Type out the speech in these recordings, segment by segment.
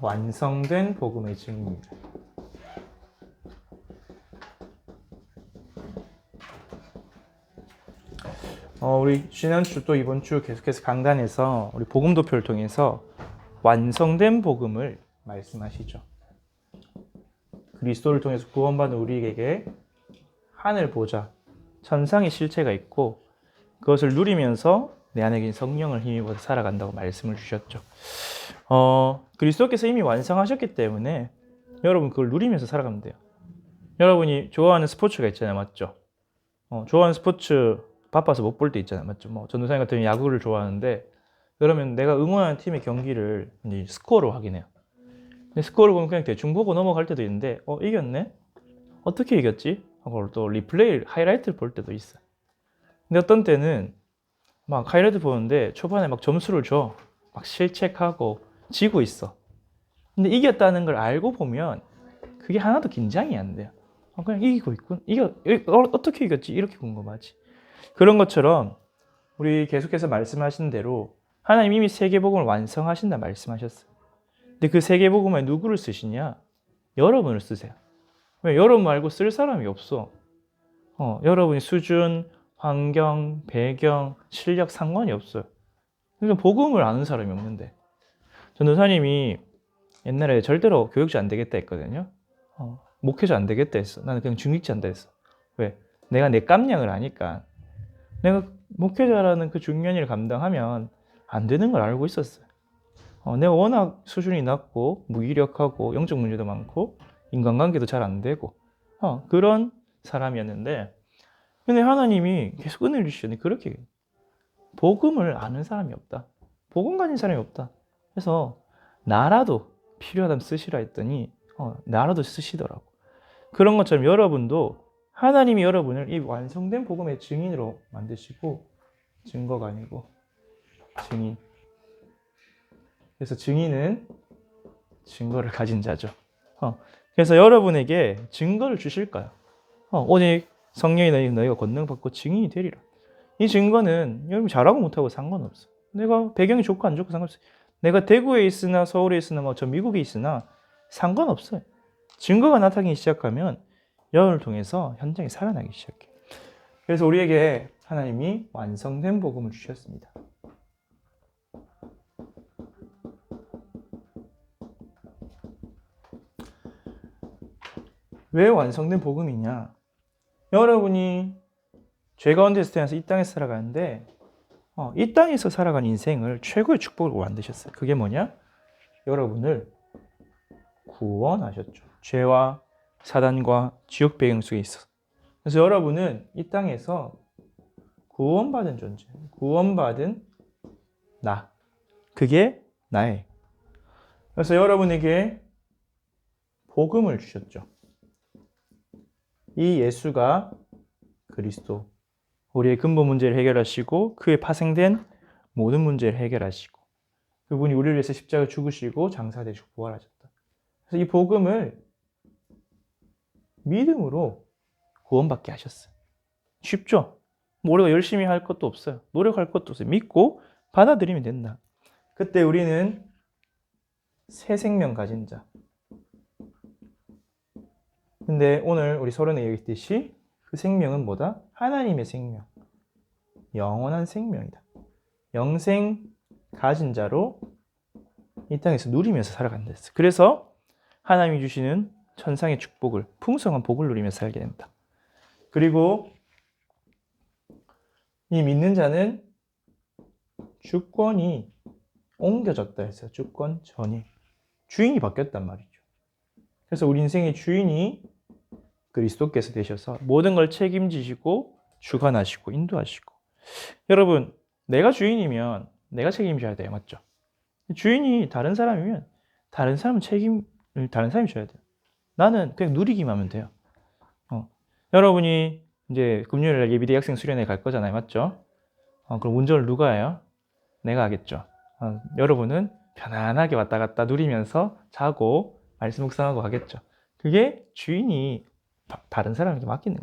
완성된 복음의 증인입니다. 우리 지난주 또 이번 주 계속해서 강단에서 우리 복음도표를 통해서 완성된 복음을 말씀하시죠. 그리스도를 통해서 구원받은 우리에게 하늘 보좌, 천상의 실체가 있고 그것을 누리면서 내 안에 계신 성령을 힘입어서 살아간다고 말씀을 주셨죠. 그리스도께서 이미 완성하셨기 때문에 여러분 그걸 누리면서 살아가면 돼요. 여러분이 좋아하는 스포츠가 있잖아요, 맞죠? 좋아하는 스포츠 바빠서 못 볼 때 있잖아요, 맞죠? 전도사님 같은 경우 야구를 좋아하는데 그러면 내가 응원하는 팀의 경기를 이제 스코어로 확인해요. 근데 스코어를 보면 그냥 대충 보고 넘어갈 때도 있는데 이겼네? 어떻게 이겼지? 하고 또 리플레이, 하이라이트를 볼 때도 있어요. 근데 어떤 때는 막 하이라이트 보는데 초반에 막 점수를 줘. 막 실책하고 지고 있어. 근데 이겼다는 걸 알고 보면 그게 하나도 긴장이 안 돼요. 그냥 이기고 있군. 어떻게 이겼지? 이렇게 궁금하지. 그런 것처럼 우리 계속해서 말씀하신 대로 하나님 이미 세계복음을 완성하신다 말씀하셨어요. 근데 그 세계복음에 누구를 쓰시냐? 여러분을 쓰세요. 왜? 여러분 말고 쓸 사람이 없어. 여러분의 수준, 환경, 배경, 실력 상관이 없어요. 그러니까 복음을 아는 사람이 없는데. 전도사님이 옛날에 절대로 교육자 안 되겠다 했거든요. 목회자 안 되겠다 했어. 나는 그냥 중직자 한다 했어. 왜? 내가 내 깜냥을 아니까. 내가 목회자라는 그 중요한 일을 감당하면 안 되는 걸 알고 있었어요. 내가 워낙 수준이 낮고 무기력하고 영적 문제도 많고 인간관계도 잘 안 되고 그런 사람이었는데 근데 하나님이 계속 은혜를 주시더니 그렇게 복음을 아는 사람이 없다. 복음 가진 사람이 없다. 그래서 나라도 필요하다면 쓰시라 했더니 나라도 쓰시더라고. 그런 것처럼 여러분도 하나님이 여러분을 이 완성된 복음의 증인으로 만드시고 증거가 아니고 증인. 그래서 증인은 증거를 가진 자죠. 그래서 여러분에게 증거를 주실까요? 오직 성령이 너희가 권능받고 증인이 되리라. 이 증거는 여러분 잘하고 못하고 상관없어. 내가 배경이 좋고 안 좋고 상관없어. 내가 대구에 있으나 서울에 있으나 저 미국에 있으나 상관없어요. 증거가 나타나기 시작하면 여러분을 통해서 현장에 살아나기 시작해. 그래서 우리에게 하나님이 완성된 복음을 주셨습니다. 왜 완성된 복음이냐? 여러분이 죄 가운데서 태어나서 이 땅에서 살아가는데 이 땅에서 살아가는 인생을 최고의 축복으로 만드셨어요. 그게 뭐냐? 여러분을 구원하셨죠. 죄와 사단과 지옥 배경 속에 있어. 그래서 여러분은 이 땅에서 구원받은 존재, 구원받은 나. 그게 나예요. 그래서 여러분에게 복음을 주셨죠. 이 예수가 그리스도, 우리의 근본 문제를 해결하시고 그에 파생된 모든 문제를 해결하시고 그분이 우리를 위해서 십자가 죽으시고 장사되시고 부활하셨다. 그래서 이 복음을 믿음으로 구원받게 하셨어요. 쉽죠? 우리가 열심히 할 것도 없어요. 노력할 것도 없어요. 믿고 받아들이면 된다. 그때 우리는 새 생명 가진 자. 근데 오늘 우리 서론에 얘기했듯이 그 생명은 뭐다? 하나님의 생명. 영원한 생명이다. 영생 가진 자로 이 땅에서 누리면서 살아간다 했어요. 그래서 하나님이 주시는 천상의 축복을, 풍성한 복을 누리면서 살게 된다. 그리고 이 믿는 자는 주권이 옮겨졌다 했어요. 주권 전이. 주인이 바뀌었단 말이죠. 그래서 우리 인생의 주인이 그리스도께서 되셔서 모든 걸 책임지시고 주관하시고 인도하시고. 여러분, 내가 주인이면 내가 책임져야 돼요. 맞죠? 주인이 다른 사람이면 다른 사람은 다른 사람이 져야 돼요. 나는 그냥 누리기만 하면 돼요. 여러분이 이제 금요일날 예비대학생 수련회 갈 거잖아요. 맞죠? 그럼 운전을 누가 해요? 내가 하겠죠. 여러분은 편안하게 왔다 갔다 누리면서 자고 말씀 묵상하고 하겠죠. 그게 주인이 다른 사람에게 맡기는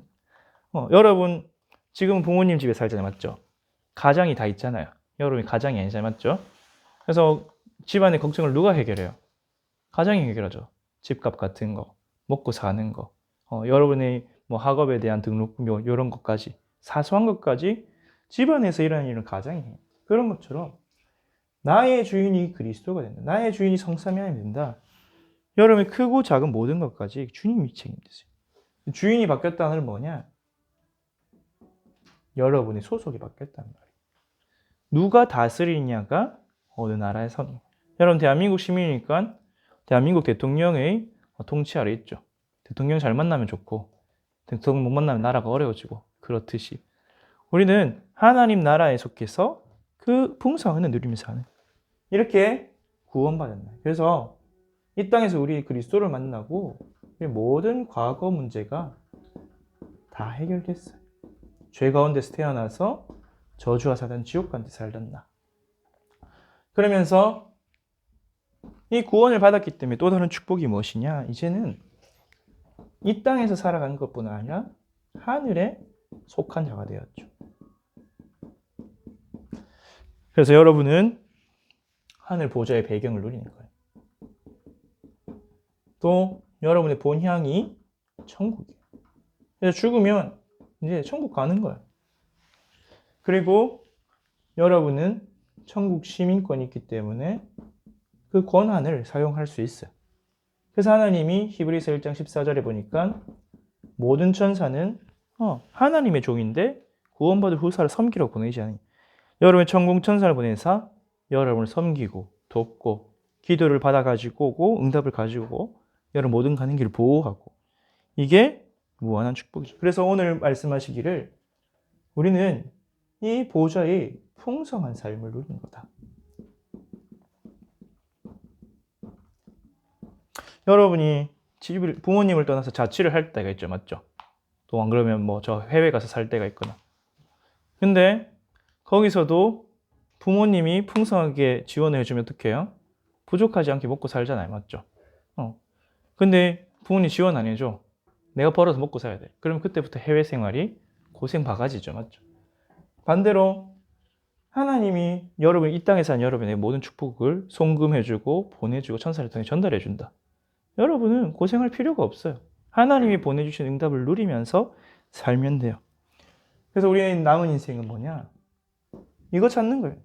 거예요. 여러분 지금 부모님 집에 살잖아요. 맞죠? 가장이 다 있잖아요. 여러분이 가장이 아니잖아요. 맞죠? 그래서 집안의 걱정을 누가 해결해요? 가장이 해결하죠. 집값 같은 거, 먹고 사는 거, 여러분의 뭐 학업에 대한 등록료 이런 것까지 사소한 것까지 집안에서 일어나는 일은 가장이 해요. 그런 것처럼 나의 주인이 그리스도가 된다. 나의 주인이 성삼위 하나님이 된다. 여러분의 크고 작은 모든 것까지 주님이 책임지세요. 주인이 바뀌었다는 건 뭐냐? 여러분의 소속이 바뀌었다는 말이에요. 누가 다스리냐가 어느 나라의 선. 여러분 대한민국 시민이니까 대한민국 대통령의 통치 아래 있죠. 대통령 잘 만나면 좋고 대통령 못 만나면 나라가 어려워지고 그렇듯이 우리는 하나님 나라에 속해서 그 풍성한 누리면서 사는 이렇게 구원받았나요. 그래서 이 땅에서 우리 그리스도를 만나고 모든 과거 문제가 다 해결됐어요. 죄 가운데서 태어나서 저주와 사단 지옥 가운데 살던 나. 그러면서 이 구원을 받았기 때문에 또 다른 축복이 무엇이냐? 이제는 이 땅에서 살아가는 것뿐 아니라 하늘에 속한 자가 되었죠. 그래서 여러분은 하늘 보좌의 배경을 누리는 거예요. 또 여러분의 본향이 천국이에요. 그래서 죽으면 이제 천국 가는 거예요. 그리고 여러분은 천국 시민권이 있기 때문에 그 권한을 사용할 수 있어요. 그래서 하나님이 히브리서 1장 14절에 보니까 모든 천사는 하나님의 종인데 구원받을 후사를 섬기러 보내지 않으니 여러분의 천국 천사를 보내서 여러분을 섬기고 돕고 기도를 받아가지고 오고 응답을 가지고 여러분 모든 가는 길을 보호하고 이게 무한한 축복이죠. 그래서 오늘 말씀하시기를 우리는 이 보좌의 풍성한 삶을 누리는 거다. 여러분이 부모님을 떠나서 자취를 할 때가 있죠. 맞죠? 또 안 그러면 뭐 저 해외 가서 살 때가 있거나. 근데 거기서도 부모님이 풍성하게 지원을 해주면 어떡 해요? 부족하지 않게 먹고 살잖아요. 맞죠? 근데 부모님 지원 안 해줘. 내가 벌어서 먹고 살아야 돼. 그러면 그때부터 해외 생활이 고생 바가지죠. 맞죠? 반대로 하나님이 여러분 이 땅에 사는 여러분의 모든 축복을 송금해주고 보내주고 천사를 통해 전달해준다. 여러분은 고생할 필요가 없어요. 하나님이 보내주신 응답을 누리면서 살면 돼요. 그래서 우리의 남은 인생은 뭐냐? 이거 찾는 거예요.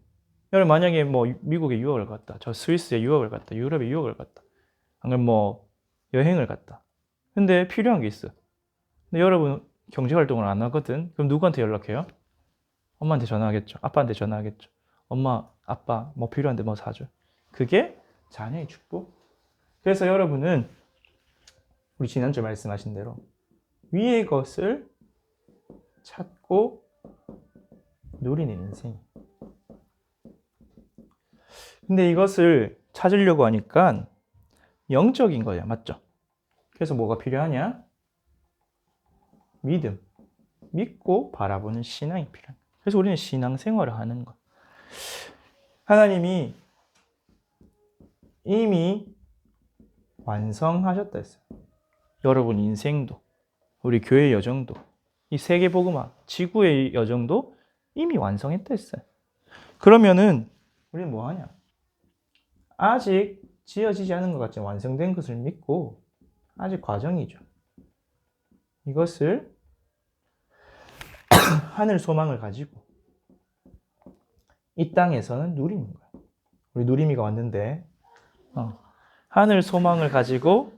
여러분 만약에 뭐 미국에 유학을 갔다, 저 스위스에 유학을 갔다, 유럽에 유학을 갔다, 안 그러면 뭐 여행을 갔다. 근데 필요한 게 있어. 근데 여러분 경제활동을 안 하거든. 그럼 누구한테 연락해요? 엄마한테 전화하겠죠. 아빠한테 전화하겠죠. 엄마, 아빠 뭐 필요한데 뭐 사줘. 그게 자녀의 축복. 그래서 여러분은 우리 지난주에 말씀하신 대로 위의 것을 찾고 누리는 인생. 근데 이것을 찾으려고 하니까 영적인 거예요. 맞죠? 그래서 뭐가 필요하냐? 믿음. 믿고 바라보는 신앙이 필요합니다. 그래서 우리는 신앙생활을 하는 거. 하나님이 이미 완성하셨다 했어요. 여러분 인생도, 우리 교회 여정도, 이 세계복음화, 지구의 여정도 이미 완성했다 했어요. 그러면은 우리는 뭐 하냐? 아직 지어지지 않은 것 같지만 완성된 것을 믿고 아직 과정이죠. 이것을 하늘 소망을 가지고 이 땅에서는 누리는 거예요. 우리 누리미가 왔는데 하늘 소망을 가지고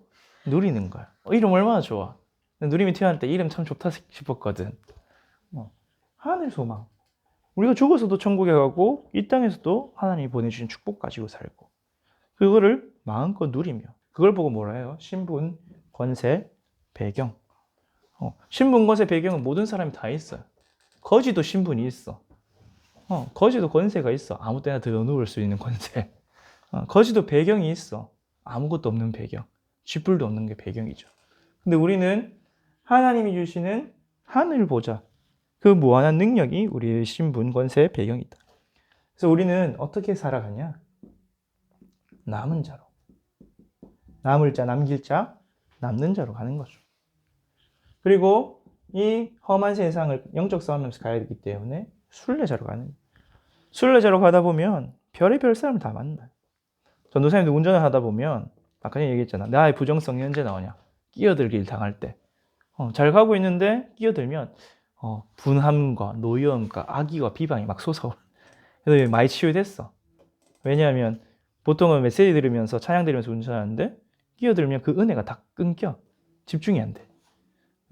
누리는 거야. 이름 얼마나 좋아. 누리미 태어날 때 이름 참 좋다 싶었거든. 하늘 소망. 우리가 죽어서도 천국에 가고 이 땅에서도 하나님이 보내주신 축복 가지고 살고 그거를 마음껏 누리며 그걸 보고 뭐라 해요? 신분, 권세, 배경. 신분, 권세, 배경은 모든 사람이 다 있어요. 거지도 신분이 있어. 거지도 권세가 있어. 아무 때나 들어누울 수 있는 권세. 거지도 배경이 있어. 아무것도 없는 배경. 쥐뿔도 없는 게 배경이죠. 근데 우리는 하나님이 주시는 하늘 보좌. 그 무한한 능력이 우리의 신분, 권세, 배경이다. 그래서 우리는 어떻게 살아가냐? 남은 자로. 남을 자, 남길 자, 남는 자로 가는 거죠. 그리고 이 험한 세상을 영적 싸움하면서 가야 되기 때문에 순례자로 가는 거예요. 순례자로 가다 보면 별의별 사람을 다 만나요. 전도사님도 운전을 하다 보면 아까 얘기했잖아. 나의 부정성이 언제 나오냐? 끼어들기를 당할 때. 잘 가고 있는데 끼어들면 분함과 노여움과 악의와 비방이 막 솟아올. 그래서 많이 치유됐어. 왜냐하면 보통은 메시지 들으면서 찬양 들으면서 운전하는데 끼어들면 그 은혜가 다 끊겨. 집중이 안 돼.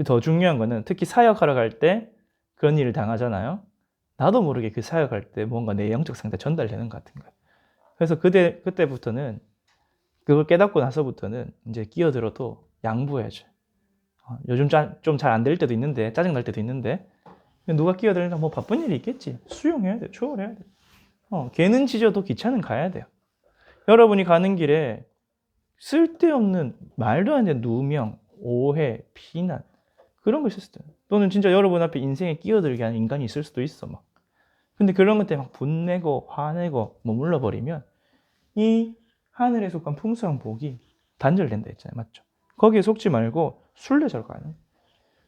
더 중요한 거는 특히 사역하러 갈 때 그런 일을 당하잖아요. 나도 모르게 그 사역할 때 뭔가 내 영적 상태 전달되는 것 같은 거야. 그래서 그때부터는 그걸 깨닫고 나서부터는 이제 끼어들어도 양보해야죠. 요즘 좀 잘 안 될 때도 있는데 짜증 날 때도 있는데 누가 끼어들니까 뭐 바쁜 일이 있겠지. 수용해야 돼. 초월해야 돼. 걔는 짖어도 기차는 가야 돼요. 여러분이 가는 길에 쓸데없는 말도 안 되는 누명, 오해, 비난 그런 거 있을 때 또는 진짜 여러분 앞에 인생에 끼어들게 하는 인간이 있을 수도 있어 막. 근데 그런 것 때문에 막 분내고 화내고 머물러 버리면 이 하늘에 속한 풍성한 복이 단절된다 했잖아요. 맞죠? 거기에 속지 말고 순례자로 가는 거예요.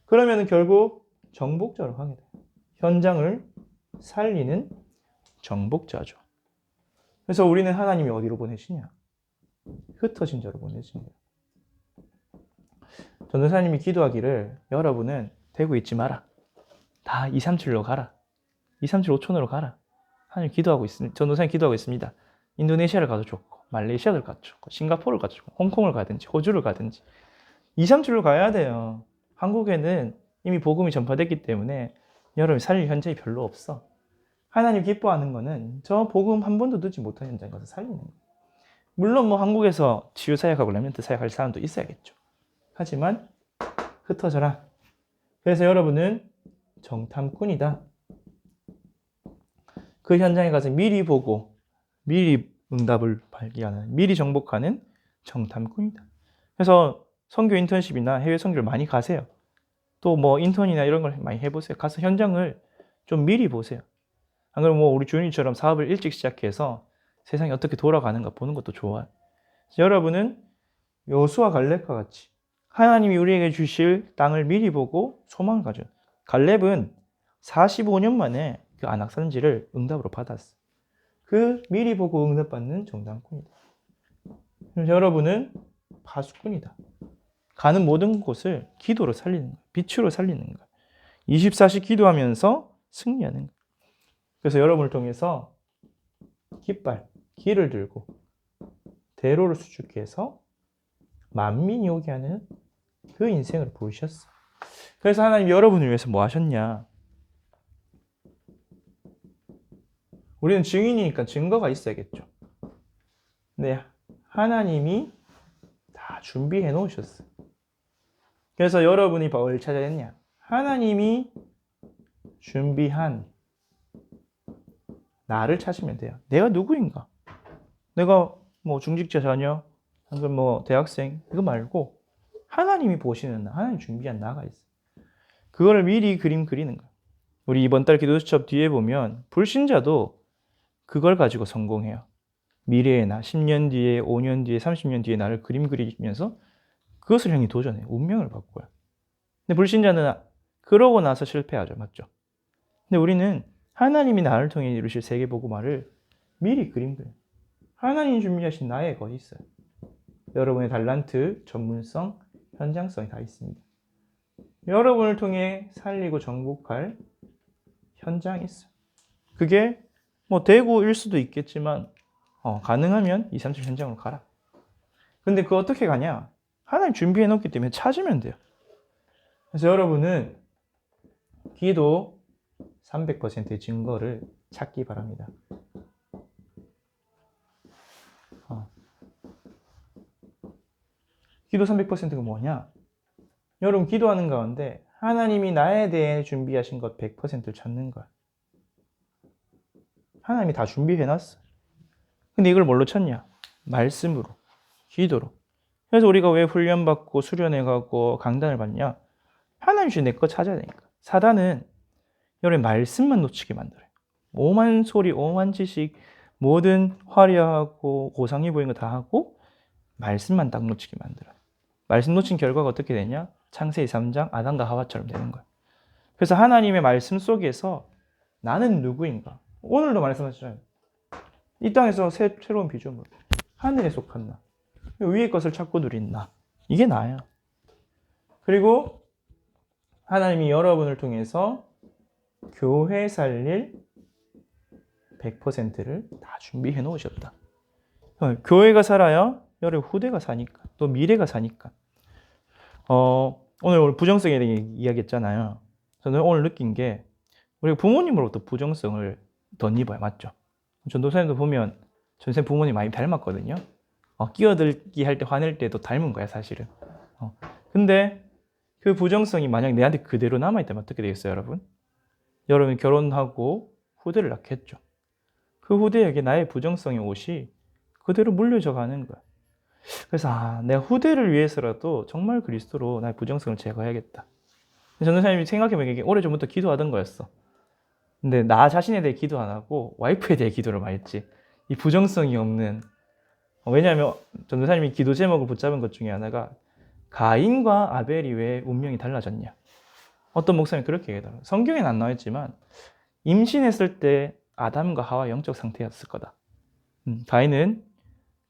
그러면 결국 정복자로 가게 돼요. 현장을 살리는 정복자죠. 그래서 우리는 하나님이 어디로 보내시냐? 흩어진 자로 보내신 거예요. 전도사님이 기도하기를 여러분은 대구 있지 마라. 다 237로 가라. 237 5촌으로 가라. 하나님 기도하고 있습니다. 전도사님 기도하고 있습니다. 인도네시아를 가도 좋고 말레이시아를 가도 좋고 싱가포르를 가도 좋고 홍콩을 가든지 호주를 가든지 237로 가야 돼요. 한국에는 이미 복음이 전파됐기 때문에 여러분이 살릴 현장이 별로 없어. 하나님 기뻐하는 거는 저 복음 한 번도 듣지 못한 현장에 가서 살리는 거예요. 물론 뭐 한국에서 치유 사역하고 렘넌트 사역할 사람도 있어야겠죠. 하지만 흩어져라. 그래서 여러분은 정탐꾼이다. 그 현장에 가서 미리 보고 미리 응답을 발견하는, 미리 정복하는 정탐꾼이다. 그래서 선교 인턴십이나 해외 선교를 많이 가세요. 또 뭐 인턴이나 이런 걸 많이 해보세요. 가서 현장을 좀 미리 보세요. 안 그러면 뭐 우리 주인이처럼 사업을 일찍 시작해서 세상이 어떻게 돌아가는가 보는 것도 좋아요. 여러분은 여호수아 갈렙과 같이 하나님이 우리에게 주실 땅을 미리 보고 소망을 가져요. 갈렙은 45년 만에 그 안악 산지를 응답으로 받았어. 그 미리 보고 응답받는 정탐꾼이다. 그래서 여러분은 파수꾼이다. 가는 모든 곳을 기도로 살리는 거야. 빛으로 살리는 거야. 24시 기도하면서 승리하는 거야. 그래서 여러분을 통해서 깃발, 길을 들고 대로를 수축해서 만민이 오게 하는 그 인생을 부르셨어. 그래서 하나님 여러분을 위해서 뭐 하셨냐? 우리는 증인이니까 증거가 있어야겠죠. 네, 하나님이 다 준비해 놓으셨어요. 그래서 여러분이 뭘 찾아야 했냐? 하나님이 준비한 나를 찾으면 돼요. 내가 누구인가? 내가 뭐 중직자 자녀, 혹은 뭐 대학생 이거 말고 하나님이 보시는 나, 하나님 준비한 나가 있어. 그거를 미리 그림 그리는 거야. 우리 이번 달 기도 수첩 뒤에 보면 불신자도 그걸 가지고 성공해요. 미래의 나, 10년 뒤에, 5년 뒤에, 30년 뒤에 나를 그림 그리면서 그것을 형이 도전해. 운명을 바꿔요. 근데 불신자는 그러고 나서 실패하죠. 맞죠? 근데 우리는 하나님이 나를 통해 이루실 세계복음화를 미리 그림 그려요. 하나님이 준비하신 나의 것이 있어요. 여러분의 달란트, 전문성, 현장성이 다 있습니다. 여러분을 통해 살리고 정복할 현장이 있어요. 그게 뭐 대구일 수도 있겠지만 가능하면 2, 30 현장으로 가라. 근데 그거 어떻게 가냐? 하나님 준비해 놓기 때문에 찾으면 돼요. 그래서 여러분은 기도 300%의 증거를 찾기 바랍니다. 기도 300%가 뭐냐? 여러분 기도하는 가운데 하나님이 나에 대해 준비하신 것 100%를 찾는 거야. 하나님이 다 준비해놨어. 근데 이걸 뭘로 찾냐? 말씀으로, 기도로. 그래서 우리가 왜 훈련받고 수련해가고 강단을 받냐? 하나님 주신 내 거 찾아야 되니까. 사단은 여러분의 말씀만 놓치게 만들어요. 오만 소리, 오만 지식, 모든 화려하고 고상해 보이는 거 다 하고 말씀만 딱 놓치게 만들어요. 말씀 놓친 결과가 어떻게 되냐? 창세기 3장 아담과 하와처럼 되는 거예요. 그래서 하나님의 말씀 속에서 나는 누구인가? 오늘도 말씀하시잖아요. 이 땅에서 새로운 비전으로 하늘에 속한 나. 위의 것을 찾고 누린다. 이게 나야. 그리고 하나님이 여러분을 통해서 교회 살릴 100%를 다 준비해 놓으셨다. 교회가 살아야 여러분 후대가 사니까, 또 미래가 사니까. 오늘 부정성에 대해 이야기했잖아요. 저는 오늘 느낀 게 우리가 부모님으로부터 부정성을 덧입어요. 맞죠? 전도사님도 보면 전생 부모님 많이 닮았거든요. 끼어들기 할 때 화낼 때도 닮은 거야 사실은. 근데 그 부정성이 만약 내한테 그대로 남아있다면 어떻게 되겠어요 여러분? 여러분 결혼하고 후대를 낳겠죠. 그 후대에게 나의 부정성의 옷이 그대로 물려져 가는 거야. 그래서 내가 후대를 위해서라도 정말 그리스도로 나의 부정성을 제거해야겠다. 전도사님이 생각해보면 이게 오래전부터 기도하던 거였어. 근데 나 자신에 대해 기도 안 하고 와이프에 대해 기도를 많이 했지. 이 부정성이 없는. 왜냐하면 전도사님이 기도 제목을 붙잡은 것 중에 하나가 가인과 아벨이 왜 운명이 달라졌냐. 어떤 목사님이 그렇게 얘기하더라고요. 성경에는 안 나와있지만 임신했을 때 아담과 하와 영적 상태였을 거다. 가인은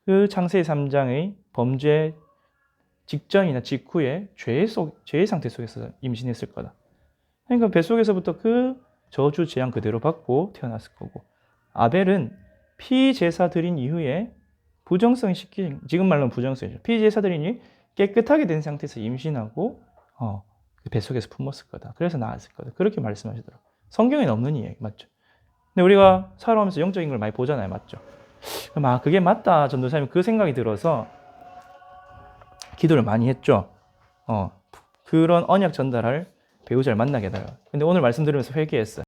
그 창세기 3장의 범죄 직전이나 직후에 죄의 상태 속에서 임신했을 거다. 그러니까 뱃속에서부터 그 저주 재앙 그대로 받고 태어났을 거고, 아벨은 피제사 드린 이후에 부정성 시킨, 지금 말로는 부정성이죠. 피제사 드린 이후에 깨끗하게 된 상태에서 임신하고 그 뱃속에서 품었을 거다. 그래서 나았을 거다. 그렇게 말씀하시더라고요. 성경에는 없는 이야기 맞죠? 근데 우리가 살아오면서 영적인 걸 많이 보잖아요. 맞죠? 그럼 그게 맞다. 전도사님이 그 생각이 들어서 기도를 많이 했죠. 그런 언약 전달할 배우자를 만나게 돼요. 근데 오늘 말씀 들으면서 회개했어요.